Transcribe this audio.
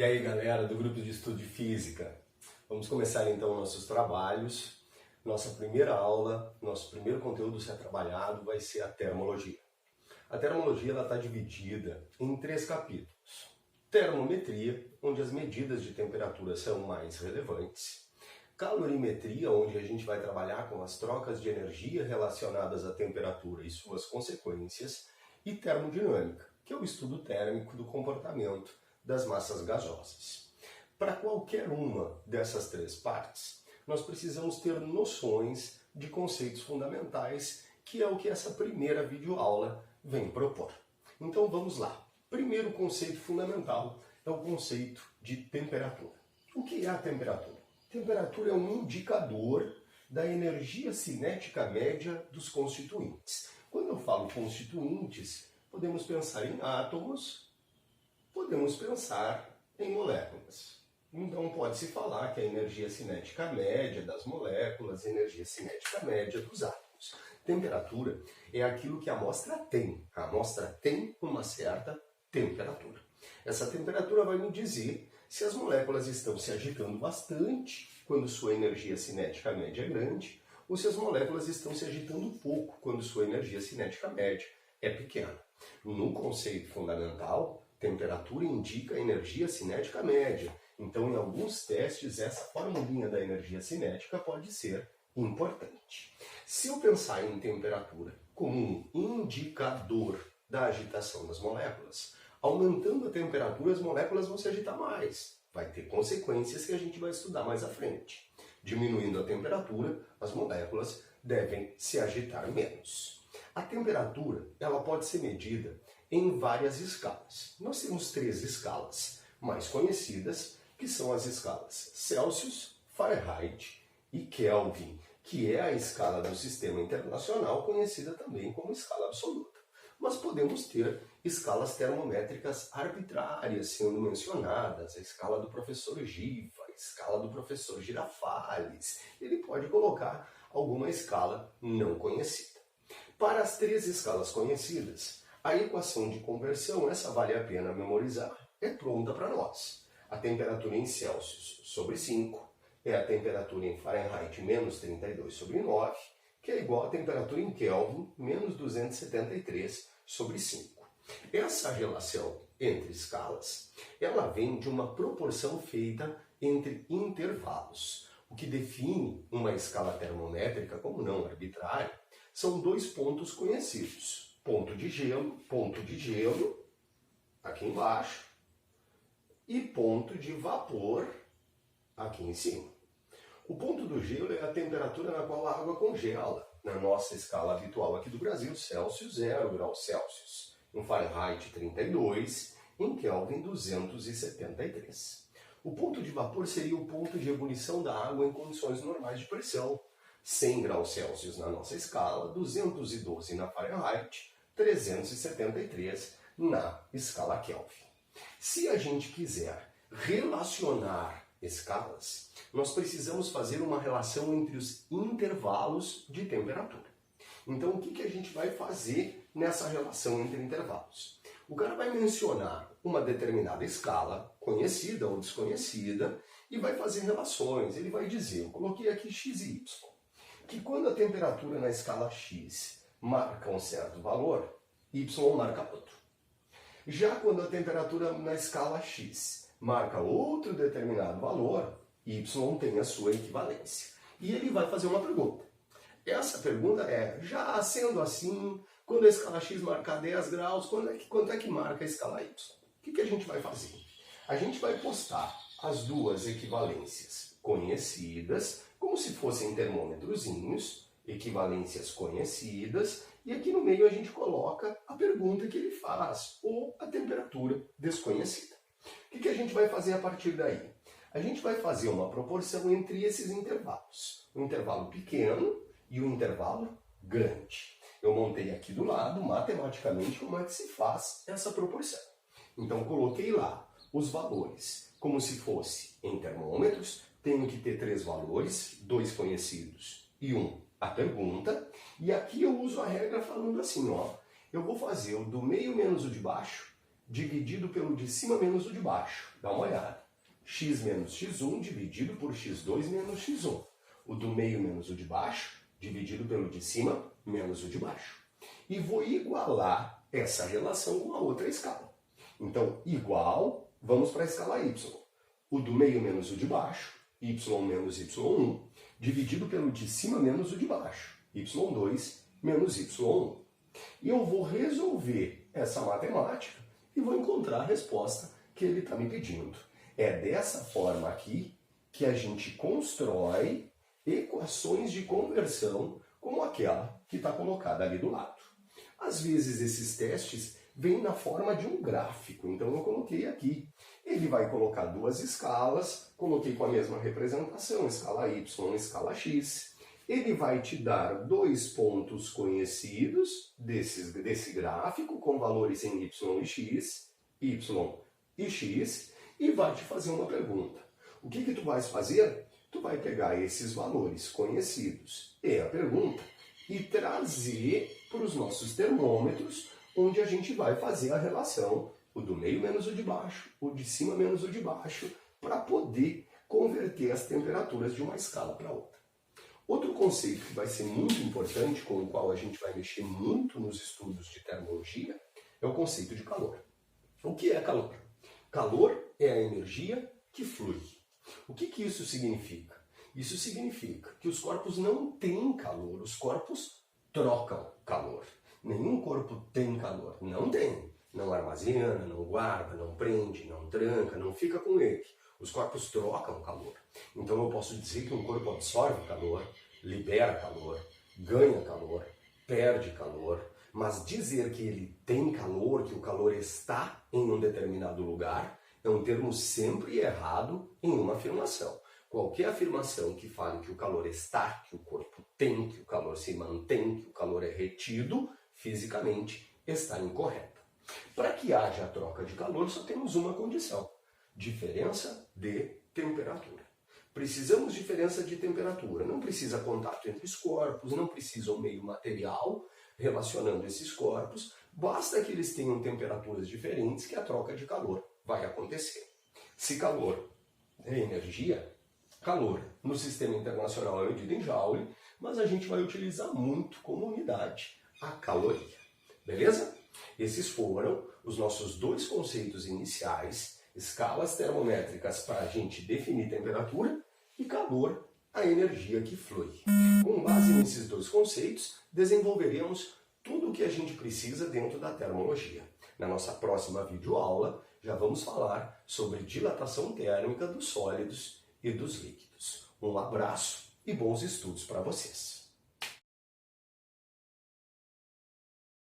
E aí, galera do grupo de estudo de física, vamos começar então nossos trabalhos. Nossa primeira aula, nosso primeiro conteúdo a ser trabalhado vai ser a termologia. A termologia está dividida em 3 capítulos. Termometria, onde as medidas de temperatura são mais relevantes. Calorimetria, onde a gente vai trabalhar com as trocas de energia relacionadas à temperatura e suas consequências. E termodinâmica, que é o estudo térmico do comportamento das massas gasosas. Para qualquer uma dessas 3 partes, nós precisamos ter noções de conceitos fundamentais, que é o que essa primeira videoaula vem propor. Então vamos lá. Primeiro conceito fundamental é o conceito de temperatura. O que é a temperatura? Temperatura é um indicador da energia cinética média dos constituintes. Quando eu falo constituintes, podemos pensar em átomos, podemos pensar em moléculas. Então pode-se falar que a energia cinética média das moléculas, a energia cinética média dos átomos. Temperatura é aquilo que a amostra tem. A amostra tem uma certa temperatura. Essa temperatura vai me dizer se as moléculas estão se agitando bastante quando sua energia cinética média é grande, ou se as moléculas estão se agitando pouco quando sua energia cinética média é pequena. No conceito fundamental, temperatura indica a energia cinética média. Então, em alguns testes, essa formulinha da energia cinética pode ser importante. Se eu pensar em temperatura como um indicador da agitação das moléculas, aumentando a temperatura, as moléculas vão se agitar mais. Vai ter consequências que a gente vai estudar mais à frente. Diminuindo a temperatura, as moléculas devem se agitar menos. A temperatura ela pode ser medida em várias escalas. Nós temos 3 escalas mais conhecidas, que são as escalas Celsius, Fahrenheit e Kelvin, que é a escala do Sistema Internacional, conhecida também como escala absoluta. Mas podemos ter escalas termométricas arbitrárias sendo mencionadas, a escala do professor Giva, a escala do professor Girafales. Ele pode colocar alguma escala não conhecida. Para as 3 escalas conhecidas, a equação de conversão, essa vale a pena memorizar, é pronta para nós. A temperatura em Celsius sobre 5 é a temperatura em Fahrenheit menos 32 sobre 9, que é igual à temperatura em Kelvin menos 273 sobre 5. Essa relação entre escalas, ela vem de uma proporção feita entre intervalos. O que define uma escala termométrica como não arbitrária são 2 pontos conhecidos. Ponto de gelo, aqui embaixo, e ponto de vapor, aqui em cima. O ponto do gelo é a temperatura na qual a água congela. Na nossa escala habitual aqui do Brasil, Celsius, 0 graus Celsius. Em Fahrenheit, 32, em Kelvin, 273. O ponto de vapor seria o ponto de ebulição da água em condições normais de pressão. 100 graus Celsius na nossa escala, 212 na Fahrenheit, 373 na escala Kelvin. Se a gente quiser relacionar escalas, nós precisamos fazer uma relação entre os intervalos de temperatura. Então, o que a gente vai fazer nessa relação entre intervalos? O cara vai mencionar uma determinada escala, conhecida ou desconhecida, e vai fazer relações. Ele vai dizer, eu coloquei aqui x e y, que quando a temperatura na escala x marca um certo valor, y marca outro. Já quando a temperatura na escala x marca outro determinado valor, y tem a sua equivalência. E ele vai fazer uma pergunta. Essa pergunta é, já sendo assim, quando a escala x marcar 10 graus, quanto é que marca a escala y? O que a gente vai fazer? A gente vai postar as 2 equivalências conhecidas, como se fossem termômetrozinhos, equivalências conhecidas, e aqui no meio a gente coloca a pergunta que ele faz, ou a temperatura desconhecida. O que a gente vai fazer a partir daí? A gente vai fazer uma proporção entre esses intervalos. Um intervalo pequeno e um intervalo grande. Eu montei aqui do lado, matematicamente, como é que se faz essa proporção. Então, coloquei lá os valores como se fosse em termômetros. Tenho que ter 3 valores, 2 conhecidos e 1 a pergunta. E aqui eu uso a regra falando assim, ó, eu vou fazer o do meio menos o de baixo dividido pelo de cima menos o de baixo. Dá uma olhada. X menos x1 dividido por x2 menos x1. O do meio menos o de baixo, dividido pelo de cima menos o de baixo. E vou igualar essa relação com a outra escala. Então, igual, vamos para a escala y. O do meio menos o de baixo, y menos y1, dividido pelo de cima menos o de baixo, y2 menos y1. E eu vou resolver essa matemática e vou encontrar a resposta que ele está me pedindo. É dessa forma aqui que a gente constrói equações de conversão como aquela que está colocada ali do lado. Às vezes esses testes vêm na forma de um gráfico, então eu coloquei aqui. Ele vai colocar duas escalas, coloquei com a mesma representação, escala y, escala x. Ele vai te dar dois pontos conhecidos desse gráfico, com valores em y e x, e vai te fazer uma pergunta. O que tu vais fazer? Tu vai pegar esses valores conhecidos e a pergunta e trazer para os nossos termômetros, onde a gente vai fazer a relação, o do meio menos o de baixo, o de cima menos o de baixo, para poder converter as temperaturas de uma escala para outra. Outro conceito que vai ser muito importante, com o qual a gente vai mexer muito nos estudos de termologia, é o conceito de calor. O que é calor? Calor é a energia que flui. O que isso significa? Isso significa que os corpos não têm calor, os corpos trocam calor. Nenhum corpo tem calor, não tem. Não armazena, não guarda, não prende, não tranca, não fica com ele. Os corpos trocam calor. Então eu posso dizer que um corpo absorve calor, libera calor, ganha calor, perde calor, mas dizer que ele tem calor, que o calor está em um determinado lugar, é um termo sempre errado em uma afirmação. Qualquer afirmação que fale que o calor está, que o corpo tem, que o calor se mantém, que o calor é retido, fisicamente está incorreta. Para que haja a troca de calor, só temos uma condição: diferença de temperatura. Precisamos de diferença de temperatura. Não precisa contato entre os corpos, não precisa um meio material relacionando esses corpos, basta que eles tenham temperaturas diferentes que a troca de calor vai acontecer. Se calor é energia, calor no sistema internacional é medido em joule, mas a gente vai utilizar muito como unidade a caloria. Beleza? Esses foram os nossos dois conceitos iniciais, escalas termométricas para a gente definir temperatura e calor, a energia que flui. Com base nesses dois conceitos, desenvolveremos tudo o que a gente precisa dentro da termologia. Na nossa próxima videoaula, já vamos falar sobre dilatação térmica dos sólidos e dos líquidos. Um abraço e bons estudos para vocês!